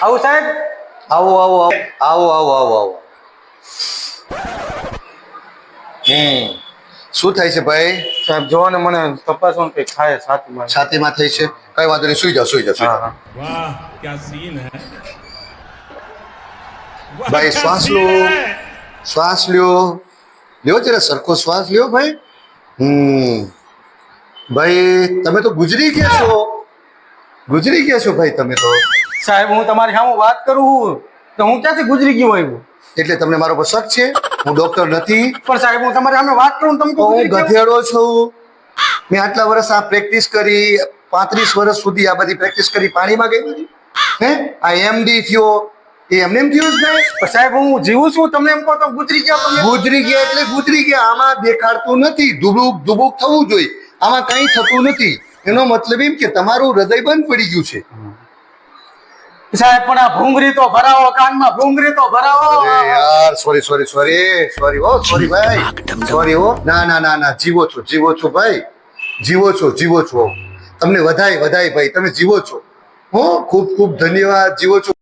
આવું સાહેબ? આવો આવો આવો આવો આવો આવો શું થાય છે ભાઈ? સાહેબ જો ને મને તપાસો ને કઈ થાય છાતીમાં. છાતીમાં થઈ છે? કઈ વાંધો નહીં, સુઈ જાઓ સુઈ જાઓ સુઈ હા જાઓ. હા. वाह क्या सीन है वाह, भाई, क्या श्वास सीन लो. है? શ્વાસ લ્યો, લ્યો જરા સરખો શ્વાસ લ્યો ભાઈ. ભાઈ તમે તો ગુજરી ગયા છો, ગુજરી ગયા છો ભાઈ તમે તો. સાહેબ હું તમારી સામે વાત કરું છું તો હું ક્યાંથી ગુજરી ગયો આવ્યો? એટલે તમને મારો પર શક છે? હું ડોક્ટર નથી. પણ સાહેબ હું તમારી સામે વાત કરું ને તમે તો હું ગુજરી ગયો? ગધેડો છું. મેં આટલા વર્ષ આ પ્રેક્ટિસ કરી, 35 વર્ષ સુધી આ બધી પ્રેક્ટિસ કરી, પાણીમાં ગઈ બધી. હે આ એમડી થયો એ એમને એમ થયું જ નહીં. પણ સાહેબ હું જીવું છું, તમે એમ કહો તો ગુજરી ગયા તમે? ગુજરી ગયા એટલે ગુજરી ગયા. આમાં દેખાડતું નથી, ધુબુક ધુબુક થવું જોઈએ. આમાં કંઈ થતું નથી. એનો મતલબ એમ કે તમારું હૃદય બંધ પડી ગયું છે. સાહેબ પણ આ ભૂંગળી તો ભરાવો, કાનમાં ભૂંગળી તો ભરાવો. અરે યાર સોરી સોરી સોરી સોરી હો, સોરી ભાઈ, સોરી હો. ના ના ના ના, જીવો છો ભાઈ, જીવો છો. તમને વધાય ભાઈ, તમે જીવો છો. હો ખૂબ ખૂબ ધન્યવાદ, જીવો છો.